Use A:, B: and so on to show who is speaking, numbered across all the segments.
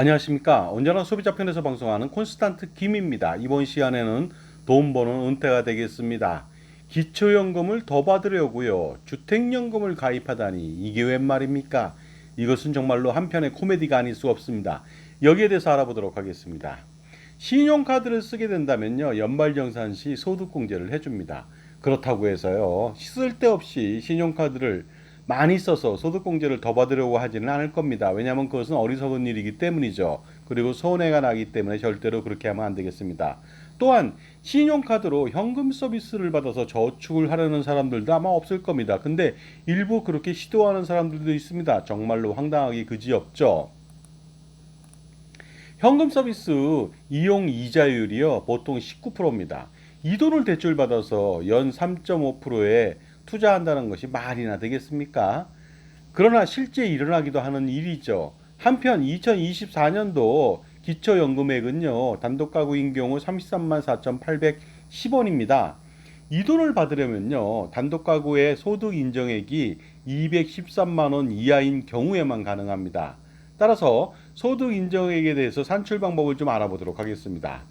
A: 안녕하십니까. 언제나 소비자 편에서 방송하는 콘스탄트 김입니다. 이번 시간에는 돈 버는 은퇴가 되겠습니다. 기초연금을 더 받으려고요. 주택연금을 가입하다니 이게 웬 말입니까? 이것은 정말로 한편의 코미디가 아닐 수 없습니다. 여기에 대해서 알아보도록 하겠습니다. 신용카드를 쓰게 된다면요. 연말정산 시 소득공제를 해줍니다. 그렇다고 해서요. 쓸데없이 신용카드를 많이 써서 소득공제를 더 받으려고 하지는 않을 겁니다. 왜냐하면 그것은 어리석은 일이기 때문이죠. 그리고 손해가 나기 때문에 절대로 그렇게 하면 안 되겠습니다. 또한 신용카드로 현금 서비스를 받아서 저축을 하려는 사람들도 아마 없을 겁니다. 근데 일부 그렇게 시도하는 사람들도 있습니다. 정말로 황당하기 그지없죠. 현금 서비스 이용 이자율이요 보통 19%입니다. 이 돈을 대출받아서 연 3.5%에 투자한다는 것이 말이나 되겠습니까? 그러나 실제 일어나기도 하는 일이죠. 한편 2024년도 기초연금액은요 단독 가구인 경우 33만 4,810원입니다. 이 돈을 받으려면요 단독 가구의 소득 인정액이 213만 원 이하인 경우에만 가능합니다. 따라서 소득 인정액에 대해서 산출 방법을 좀 알아보도록 하겠습니다.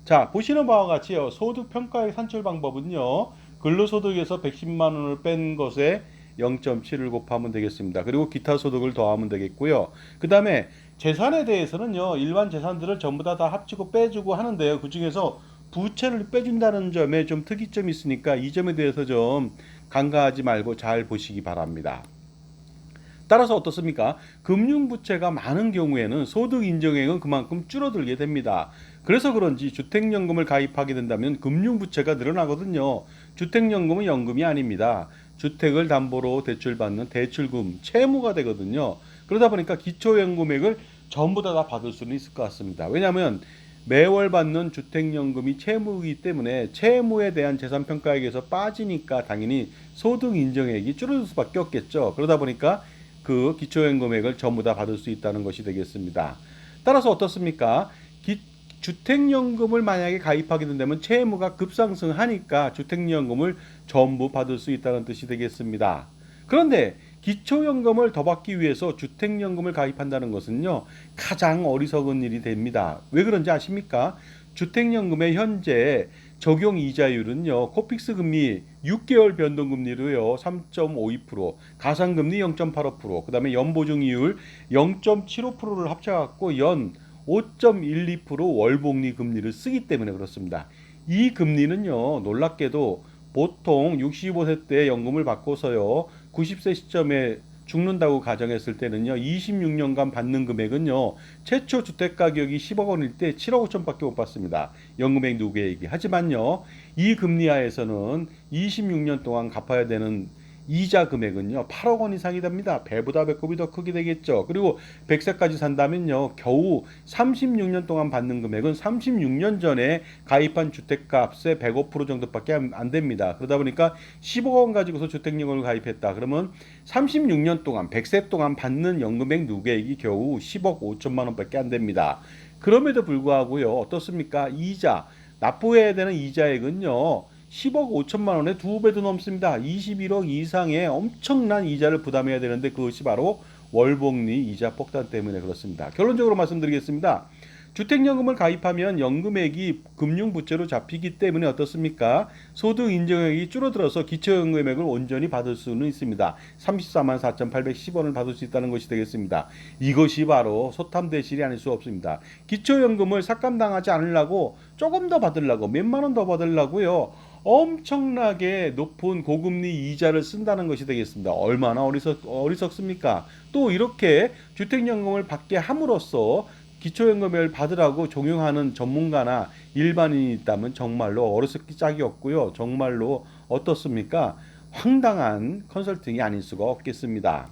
A: 자, 보시는 바와 같이요. 소득 평가의 산출 방법은요. 근로소득에서 110만 원을 뺀 것에 0.7을 곱하면 되겠습니다. 그리고 기타 소득을 더하면 되겠고요. 그 다음에 재산에 대해서는요. 일반 재산들을 전부 다 합치고 빼주고 하는데요. 그 중에서 부채를 빼준다는 점에 좀 특이점이 있으니까 이 점에 대해서 좀 간과하지 말고 잘 보시기 바랍니다. 따라서 어떻습니까? 금융부채가 많은 경우에는 소득 인정액은 그만큼 줄어들게 됩니다. 그래서 그런지 주택연금을 가입하게 된다면 금융부채가 늘어나거든요. 주택연금은 연금이 아닙니다. 주택을 담보로 대출받는 대출금, 채무가 되거든요. 그러다 보니까 기초연금액을 전부 다 받을 수는 있을 것 같습니다. 왜냐하면 매월 받는 주택연금이 채무이기 때문에 채무에 대한 재산평가액에서 빠지니까 당연히 소득 인정액이 줄어들 수밖에 없겠죠. 그러다 보니까 그 기초연금액을 전부 다 받을 수 있다는 것이 되겠습니다. 따라서 어떻습니까? 주택연금을 만약에 가입하게 된다면 채무가 급상승하니까 주택연금을 전부 받을 수 있다는 뜻이 되겠습니다. 그런데 기초연금을 더 받기 위해서 주택연금을 가입한다는 것은요 가장 어리석은 일이 됩니다. 왜 그런지 아십니까? 주택연금의 현재 적용 이자율은요 코픽스 금리 6개월 변동금리로요 3.52%, 가상금리 0.85%, 그 다음에 연보증이율 0.75%를 합쳐갖고 연 5.12% 월복리 금리를 쓰기 때문에 그렇습니다. 이 금리는요 놀랍게도 보통 65세 때 연금을 받고서요 90세 시점에 죽는다고 가정했을 때는요 26년간 받는 금액은요 최초 주택 가격이 10억 원일 때 7억 5천밖에 못 받습니다. 연금액 누계액이. 하지만요 이 금리 하에서는 26년 동안 갚아야 되는 이자 금액은요 8억 원 이상이 됩니다. 배보다 배꼽이 더 크게 되겠죠. 그리고 100세까지 산다면요 겨우 36년 동안 받는 금액은 36년 전에 가입한 주택값의 105% 정도밖에 안 됩니다. 그러다 보니까 10억 원 가지고서 주택연금을 가입했다. 그러면 36년 동안 100세 동안 받는 연금액 누계액이 겨우 10억 5천만 원밖에 안 됩니다. 그럼에도 불구하고요 어떻습니까? 이자 납부해야 되는 이자액은요 10억 5천만 원의 두 배도 넘습니다. 21억 이상의 엄청난 이자를 부담해야 되는데 그것이 바로 월복리 이자 폭탄 때문에 그렇습니다. 결론적으로 말씀드리겠습니다. 주택연금을 가입하면 연금액이 금융부채로 잡히기 때문에 어떻습니까? 소득 인정액이 줄어들어서 기초연금액을 온전히 받을 수는 있습니다. 34만 4,810원을 받을 수 있다는 것이 되겠습니다. 이것이 바로 소탐대실이 아닐 수 없습니다. 기초연금을 삭감당하지 않으려고 조금 더 받으려고 몇만 원 더 받으려고요. 엄청나게 높은 고금리 이자를 쓴다는 것이 되겠습니다. 얼마나 어리석습니까? 또 이렇게 주택연금을 받게 함으로써 기초연금을 받으라고 종용하는 전문가나 일반인이 있다면 정말로 어리석기 짝이 없고요. 정말로 어떻습니까? 황당한 컨설팅이 아닐 수가 없겠습니다.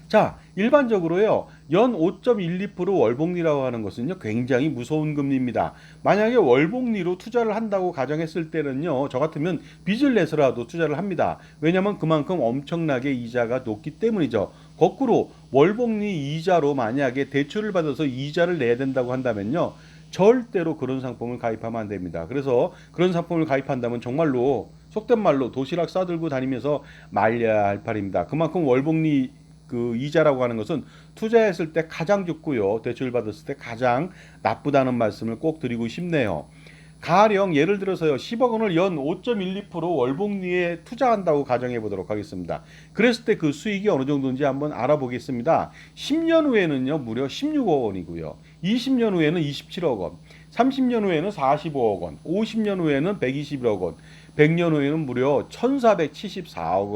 A: 자, 일반적으로요. 연 5.12% 월복리라고 하는 것은요. 굉장히 무서운 금리입니다. 만약에 월복리로 투자를 한다고 가정했을 때는요. 저 같으면 빚을 내서라도 투자를 합니다. 왜냐하면 그만큼 엄청나게 이자가 높기 때문이죠. 거꾸로 월복리 이자로 만약에 대출을 받아서 이자를 내야 된다고 한다면요. 절대로 그런 상품을 가입하면 안 됩니다. 그래서 그런 상품을 가입한다면 정말로 속된 말로 도시락 싸들고 다니면서 말려야 할 판입니다. 그만큼 월복리 그 이자라고 하는 것은 투자했을 때 가장 좋고요. 대출 받았을 때 가장 나쁘다는 말씀을 꼭 드리고 싶네요. 가령 예를 들어서요. 10억 원을 연 5.12% 월복리에 투자한다고 가정해 보도록 하겠습니다. 그랬을 때 그 수익이 어느 정도인지 한번 알아보겠습니다. 10년 후에는요. 무려 16억 원이고요. 20년 후에는 27억 원, 30년 후에는 45억 원, 50년 후에는 121억 원, 100년 후에는 무려 1474억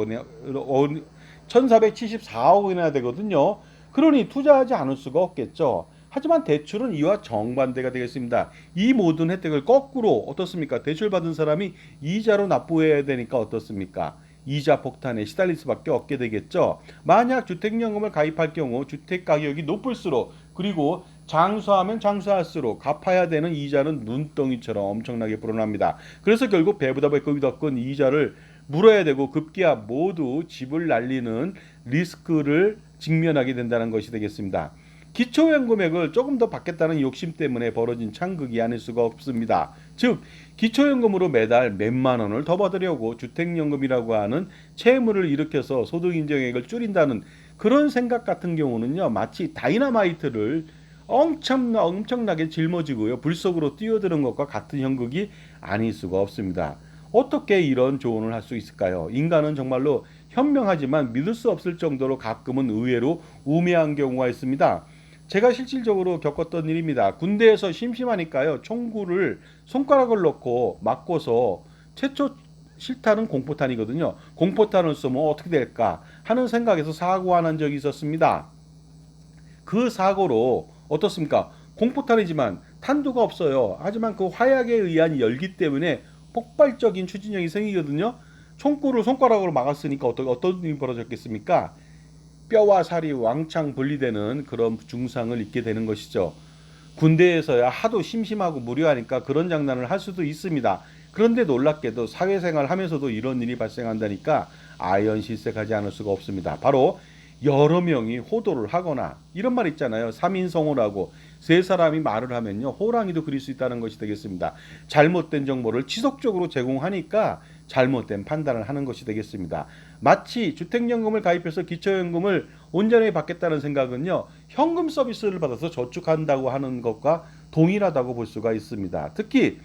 A: 원이나 되거든요. 그러니 투자하지 않을 수가 없겠죠. 하지만 대출은 이와 정반대가 되겠습니다. 이 모든 혜택을 거꾸로 어떻습니까? 대출 받은 사람이 이자로 납부해야 되니까 어떻습니까? 이자 폭탄에 시달릴 수밖에 없게 되겠죠. 만약 주택연금을 가입할 경우 주택 가격이 높을수록 그리고 장수하면 장수할수록 갚아야 되는 이자는 눈덩이처럼 엄청나게 불어납니다. 그래서 결국 배보다 배꼽이 더 큰 이자를 물어야 되고 급기야 모두 집을 날리는 리스크를 직면하게 된다는 것이 되겠습니다. 기초연금액을 조금 더 받겠다는 욕심 때문에 벌어진 창극이 아닐 수가 없습니다. 즉 기초연금으로 매달 몇만 원을 더 받으려고 주택연금이라고 하는 채무를 일으켜서 소득인정액을 줄인다는 그런 생각 같은 경우는요. 마치 다이너마이트를 엄청나게 짊어지고요. 불 속으로 뛰어드는 것과 같은 형국이 아닐 수가 없습니다. 어떻게 이런 조언을 할 수 있을까요? 인간은 정말로 현명하지만 믿을 수 없을 정도로 가끔은 의외로 우매한 경우가 있습니다. 제가 실질적으로 겪었던 일입니다. 군대에서 심심하니까요. 총구를 손가락을 넣고 맞고서 최초 실탄은 공포탄이거든요. 공포탄을 쏘면 어떻게 될까 하는 생각에서 사고가 난 적이 있었습니다. 그 사고로 어떻습니까? 공포탄이지만 탄두가 없어요. 하지만 그 화약에 의한 열기 때문에 폭발적인 추진력이 생기거든요. 총구를 손가락으로 막았으니까 어떤 일이 벌어졌겠습니까? 뼈와 살이 왕창 분리되는 그런 증상을 입게 되는 것이죠. 군대에서야 하도 심심하고 무료하니까 그런 장난을 할 수도 있습니다. 그런데 놀랍게도 사회생활 하면서도 이런 일이 발생한다니까 아연실색하지 않을 수가 없습니다. 바로 여러 명이 호도를 하거나 이런 말 있잖아요. 3인성호라고 세 사람이 말을 하면요. 호랑이도 그릴 수 있다는 것이 되겠습니다. 잘못된 정보를 지속적으로 제공하니까 잘못된 판단을 하는 것이 되겠습니다. 마치 주택연금을 가입해서 기초연금을 온전히 받겠다는 생각은요. 현금 서비스를 받아서 저축한다고 하는 것과 동일하다고 볼 수가 있습니다. 특히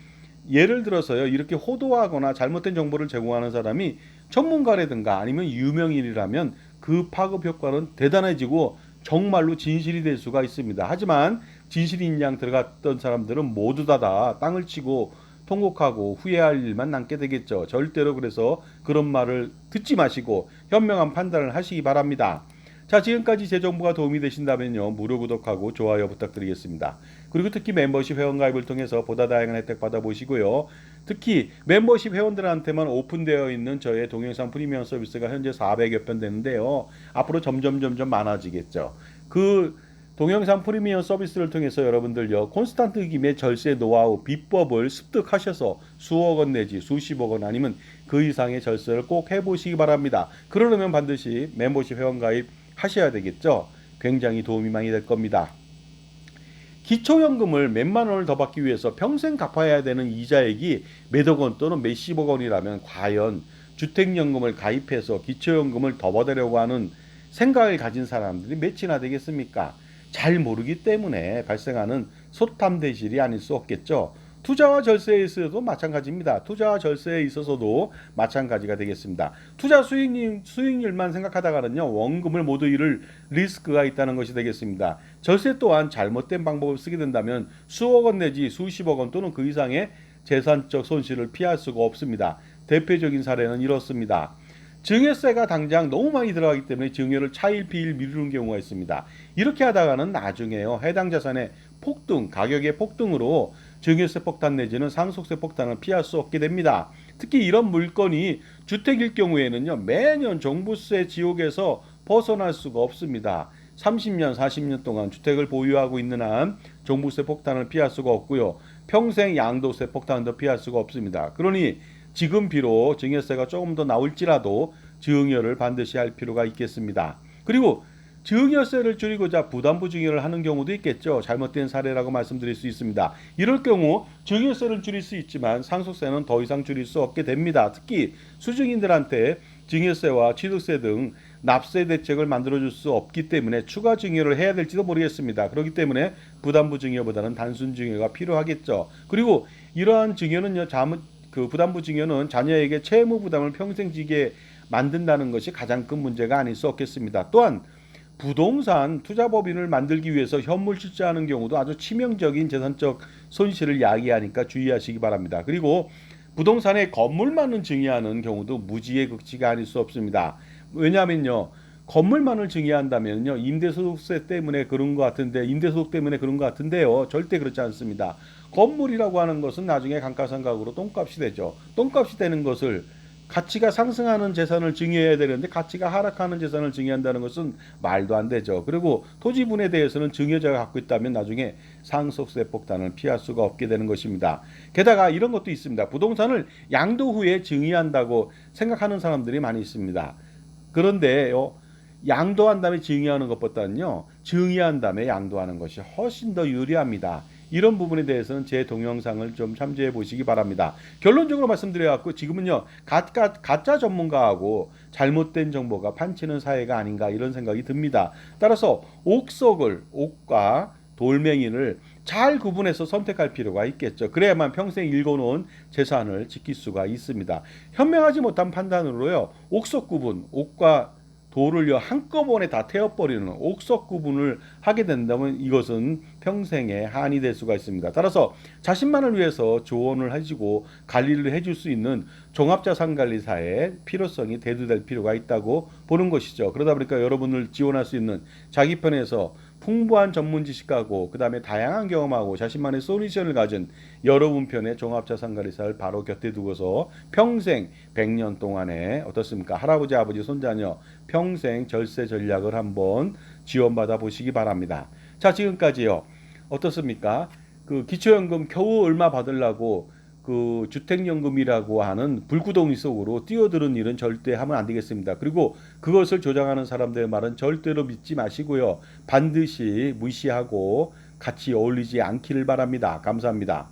A: 예를 들어서요. 이렇게 호도하거나 잘못된 정보를 제공하는 사람이 전문가라든가 아니면 유명인이라면 그 파급 효과는 대단해지고 정말로 진실이 될 수가 있습니다. 하지만 진실인 양 들어갔던 사람들은 모두 다 땅을 치고 통곡하고 후회할 일만 남게 되겠죠. 절대로 그래서 그런 말을 듣지 마시고 현명한 판단을 하시기 바랍니다. 자, 지금까지 제 정보가 도움이 되신다면요. 무료 구독하고 좋아요 부탁드리겠습니다. 그리고 특히 멤버십 회원가입을 통해서 보다 다양한 혜택 받아보시고요. 특히 멤버십 회원들한테만 오픈되어 있는 저의 동영상 프리미엄 서비스가 현재 400여 편 되는데요. 앞으로 점점 많아지겠죠. 그 동영상 프리미엄 서비스를 통해서 여러분들요. 콘스탄트 김의 절세 노하우 비법을 습득하셔서 수억 원 내지 수십억 원 아니면 그 이상의 절세를 꼭 해보시기 바랍니다. 그러려면 반드시 멤버십 회원가입 하셔야 되겠죠. 굉장히 도움이 많이 될 겁니다. 기초연금을 몇만 원을 더 받기 위해서 평생 갚아야 되는 이자액이 몇억 원 또는 몇십억 원이라면 과연 주택연금을 가입해서 기초연금을 더 받으려고 하는 생각을 가진 사람들이 몇이나 되겠습니까? 잘 모르기 때문에 발생하는 소탐대실이 아닐 수 없겠죠. 투자와 절세에 있어서도 마찬가지입니다. 투자와 절세에 있어서도 마찬가지가 되겠습니다. 투자 수익률만 생각하다가는요. 원금을 모두 잃을 리스크가 있다는 것이 되겠습니다. 절세 또한 잘못된 방법을 쓰게 된다면 수억 원 내지 수십억 원 또는 그 이상의 재산적 손실을 피할 수가 없습니다. 대표적인 사례는 이렇습니다. 증여세가 당장 너무 많이 들어가기 때문에 증여를 차일피일 미루는 경우가 있습니다. 이렇게 하다가는 나중에요. 해당 자산의 폭등, 가격의 폭등으로 증여세 폭탄 내지는 상속세 폭탄을 피할 수 없게 됩니다. 특히 이런 물건이 주택일 경우에는요. 매년 종부세 지옥에서 벗어날 수가 없습니다. 30년, 40년 동안 주택을 보유하고 있는 한 종부세 폭탄을 피할 수가 없고요. 평생 양도세 폭탄도 피할 수가 없습니다. 그러니 지금 비록 증여세가 조금 더 나올지라도 증여를 반드시 할 필요가 있겠습니다. 그리고 증여세를 줄이고자 부담부 증여를 하는 경우도 있겠죠. 잘못된 사례라고 말씀드릴 수 있습니다. 이럴 경우 증여세를 줄일 수 있지만 상속세는 더 이상 줄일 수 없게 됩니다. 특히 수증인들한테 증여세와 취득세 등 납세 대책을 만들어줄 수 없기 때문에 추가 증여를 해야 될지도 모르겠습니다. 그렇기 때문에 부담부 증여보다는 단순 증여가 필요하겠죠. 그리고 이러한 증여는요, 부담부 증여는 자녀에게 채무 부담을 평생 지게 만든다는 것이 가장 큰 문제가 아닐 수 없겠습니다. 또한 부동산 투자법인을 만들기 위해서 현물 출자하는 경우도 아주 치명적인 재산적 손실을 야기하니까 주의하시기 바랍니다. 그리고 부동산에 건물만을 증여하는 경우도 무지의 극치가 아닐 수 없습니다. 왜냐하면요, 건물만을 증여한다면요, 임대소득세 때문에 그런 것 같은데, 임대소득 때문에 그런 것 같은데요, 절대 그렇지 않습니다. 건물이라고 하는 것은 나중에 감가상각으로 똥값이 되죠. 똥값이 되는 것을, 가치가 상승하는 재산을 증여해야 되는데 가치가 하락하는 재산을 증여한다는 것은 말도 안 되죠. 그리고 토지분에 대해서는 증여자가 갖고 있다면 나중에 상속세 폭탄을 피할 수가 없게 되는 것입니다. 게다가 이런 것도 있습니다. 부동산을 양도 후에 증여한다고 생각하는 사람들이 많이 있습니다. 그런데요, 양도한 다음에 증여하는 것보다는요, 증여한 다음에 양도하는 것이 훨씬 더 유리합니다. 이런 부분에 대해서는 제 동영상을 좀 참조해 보시기 바랍니다. 결론적으로 말씀드려갖고 지금은요, 가짜 전문가하고 잘못된 정보가 판치는 사회가 아닌가 이런 생각이 듭니다. 따라서 옥과 돌멩이를 잘 구분해서 선택할 필요가 있겠죠. 그래야만 평생 일궈놓은 재산을 지킬 수가 있습니다. 현명하지 못한 판단으로요, 옥석 구분, 옥과 돌을요 한꺼번에 다 태워버리는 옥석 구분을 하게 된다면 이것은 평생에 한이 될 수가 있습니다. 따라서 자신만을 위해서 조언을 해주고 관리를 해줄 수 있는 종합자산관리사의 필요성이 대두될 필요가 있다고 보는 것이죠. 그러다 보니까 여러분을 지원할 수 있는 자기 편에서 풍부한 전문 지식하고 그 다음에 다양한 경험하고 자신만의 솔루션을 가진 여러분 편의 종합자산관리사를 바로 곁에 두고서 평생 100년 동안에 어떻습니까? 할아버지 아버지 손자녀 평생 절세 전략을 한번 지원받아 보시기 바랍니다. 자, 지금까지요. 어떻습니까? 그 기초연금 겨우 얼마 받으려고 그 주택연금이라고 하는 불구덩이 속으로 뛰어드는 일은 절대 하면 안 되겠습니다. 그리고 그것을 조장하는 사람들의 말은 절대로 믿지 마시고요. 반드시 무시하고 같이 어울리지 않기를 바랍니다. 감사합니다.